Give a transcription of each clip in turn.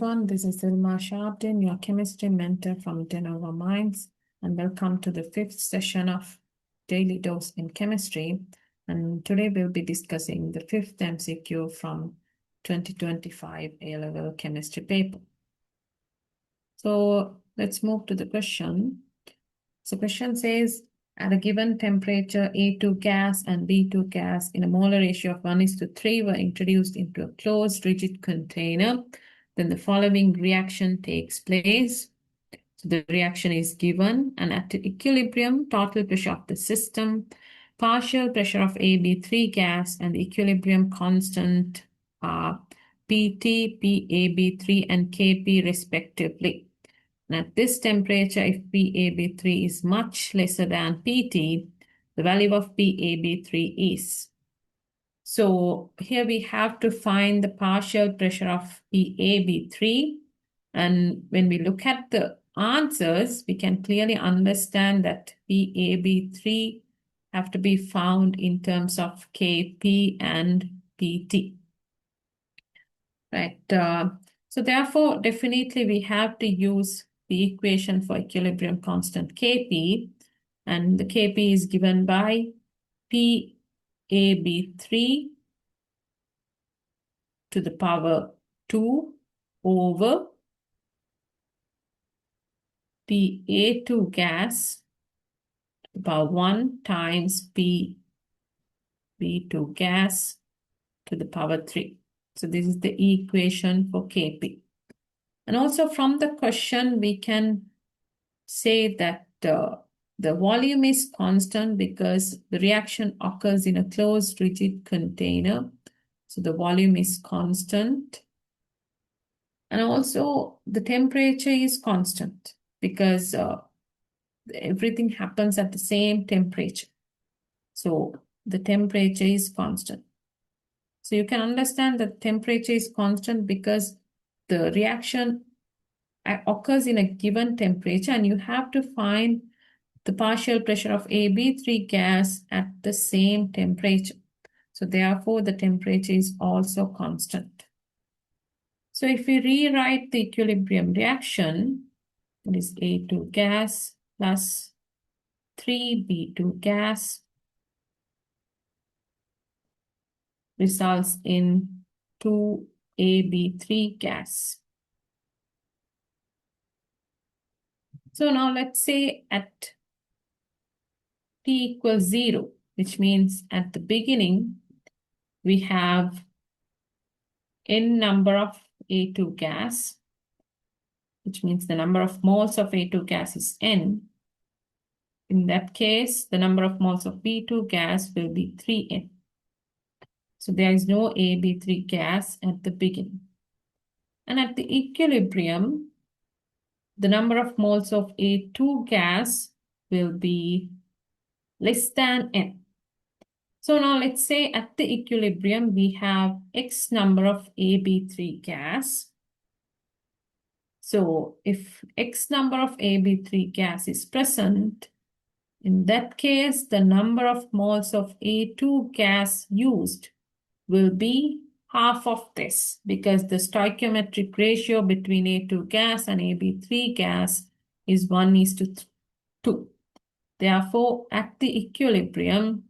everyone, this is Ilma, your chemistry mentor from Denova Minds, and welcome to the 5th session of Daily Dose in Chemistry. And today we'll be discussing the 5th MCQ from 2025 A-Level Chemistry paper. So let's move to the question. So question says, at a given temperature, A2 gas and B2 gas in a molar ratio of 1:3 were introduced into a closed rigid container. Then the following reaction takes place. So the reaction is given, and at equilibrium, total pressure of the system, partial pressure of AB3 gas, and the equilibrium constant are PT, PAB3, and KP respectively. And at this temperature, if PAB3 is much lesser than PT, the value of PAB3 is. So here we have to find the partial pressure of PAB3. And when we look at the answers, we can clearly understand that PAB3 have to be found in terms of KP and PT. Right. So therefore, definitely we have to use the equation for equilibrium constant Kp, and the Kp is given by PAB3 to the power 2 over PA2 gas to the power 1 times PB2 gas to the power 3. So this is the equation for Kp. And also from the question, we can say that the volume is constant because the reaction occurs in a closed rigid container. So the volume is constant. And also the temperature is constant because everything happens at the same temperature. So the temperature is constant. So you can understand that temperature is constant because the reaction occurs in a given temperature, and you have to find the partial pressure of AB3 gas at the same temperature. So therefore, the temperature is also constant. So if we rewrite the equilibrium reaction, that is A2 gas plus 3B2 gas results in 2AB3 gas. So now let's say at T equals 0, which means at the beginning, we have n number of A2 gas, which means the number of moles of A2 gas is n. In that case, the number of moles of B2 gas will be 3n. So there is no AB3 gas at the beginning. And at the equilibrium, the number of moles of A2 gas will be less than n. So now let's say at the equilibrium, we have X number of AB3 gas. So if X number of AB3 gas is present, in that case, the number of moles of A2 gas used will be half of this because the stoichiometric ratio between A2 gas and AB3 gas is 1:2. Therefore, at the equilibrium,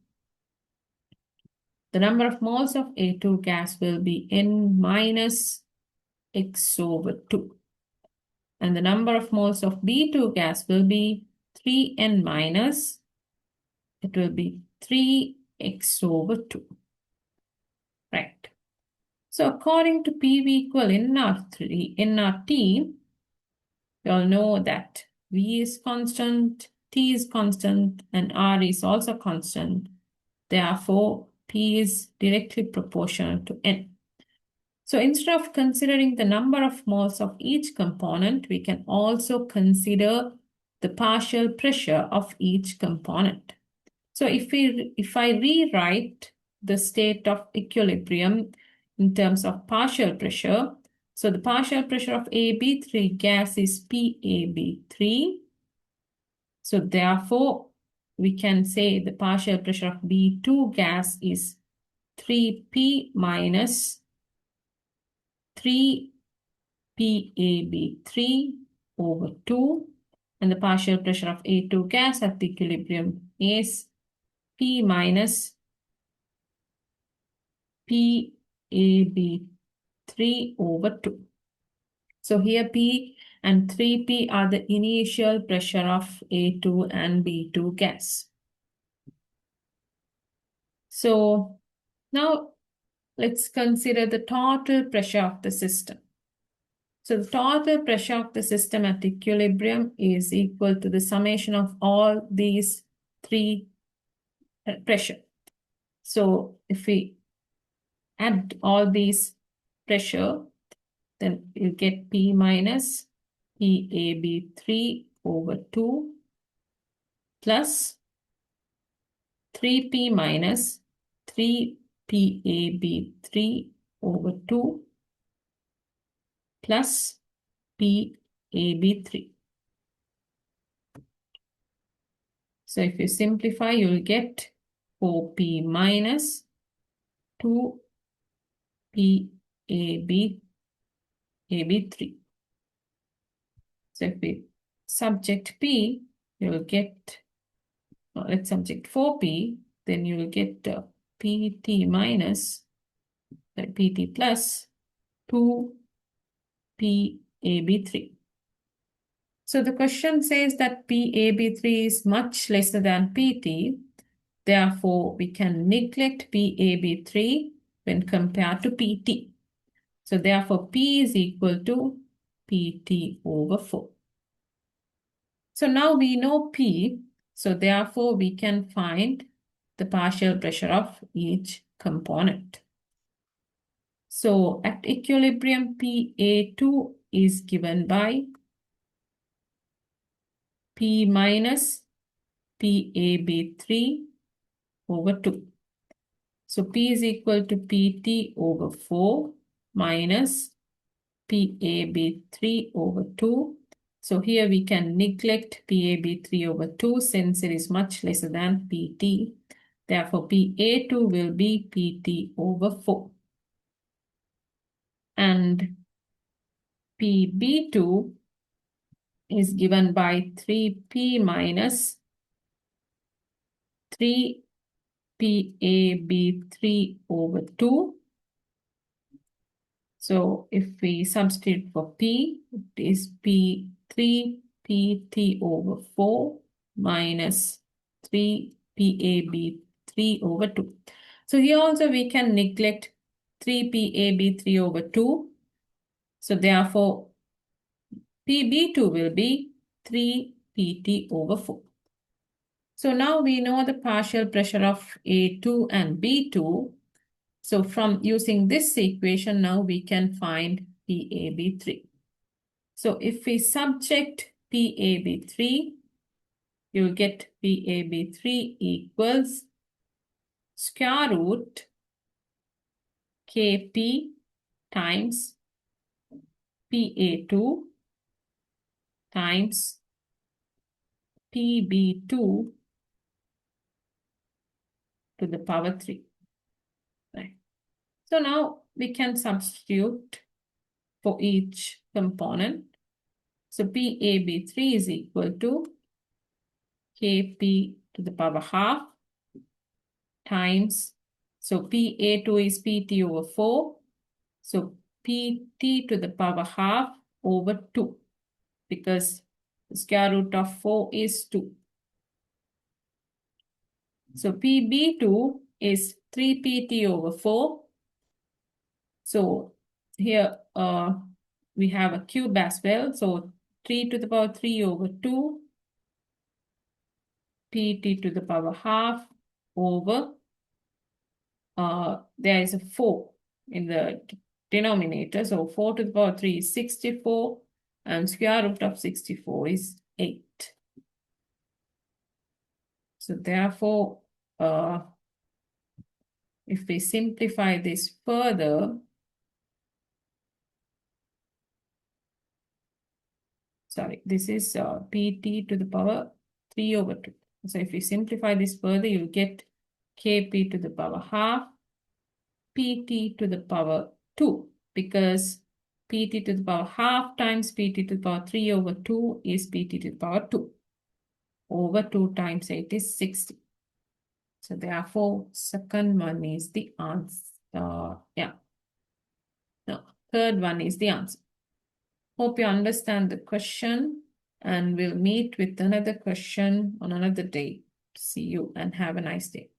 the number of moles of A2 gas will be n minus X over 2. And the number of moles of B2 gas will be 3n minus, it will be 3x over 2. Right. So according to PV equal nRT, we all know that V is constant, T is constant, and R is also constant. Therefore, P is directly proportional to N. So instead of considering the number of moles of each component, we can also consider the partial pressure of each component. So if I rewrite the state of equilibrium in terms of partial pressure, so the partial pressure of AB3 gas is PAB3. So therefore, we can say the partial pressure of B2 gas is 3P minus 3 PaB3 over 2. And the partial pressure of A2 gas at the equilibrium is P minus PaB3 over 2. So here P and 3P are the initial pressure of A2 and B2 gas. So now let's consider the total pressure of the system. So the total pressure of the system at equilibrium is equal to the summation of all these three pressure. So if we add all these pressure, then you get P minus PaB3 over 2 plus 3P minus 3PaB3 over 2 plus PaB3. So if you simplify, you'll get 4P minus 2PaB3. So if we subject P, you'll get, let's subject 4P, then you will get PT minus, PT plus 2PaB3. So the question says that PaB3 is much lesser than PT. Therefore, we can neglect PaB3 when compared to PT. So therefore, P is equal to PT over 4. So now we know P. So therefore, we can find the partial pressure of each component. So at equilibrium, PA2 is given by P minus PaB3 over 2. So P is equal to PT over 4 minus PaB3 over 2. So here we can neglect PaB3 over 2 since it is much lesser than PT. Therefore, PA2 will be PT over 4. And PB2 is given by 3P minus 3PaB3 over 2. So if we substitute for P, it is P3PT over 4 minus 3PaB3 over 2. So here also we can neglect 3PaB3 over 2. So therefore, PB2 will be 3PT over 4. So now we know the partial pressure of A2 and B2. So from using this equation, now we can find PaB3. So if we subject PaB3, you'll get PaB3 equals square root Kp times Pa2 times Pb2 to the power 3. Right. So now we can substitute for each component. So PaB3 is equal to Kp to the power half times, so Pa2 is Pt over 4. So Pt to the power half over 2 because the square root of 4 is 2. So Pb2 is 3Pt over 4. So here we have a cube as well. So 3 to the power 3 over 2. Pt to the power half over, there is a 4 in the denominator. So 4 to the power 3 is 64 and square root of 64 is 8. So therefore, if we simplify this further, sorry, this is Pt to the power 3 over 2. So if we simplify this further, you'll get Kp to the power half, Pt to the power 2, because pt to the power half times pt to the power 3 over 2 is pt to the power 2. Over 2 times 8 is 60. So therefore, second one is the answer. Yeah. No, third one is the answer. Hope you understand the question, and we'll meet with another question on another day. See you and have a nice day.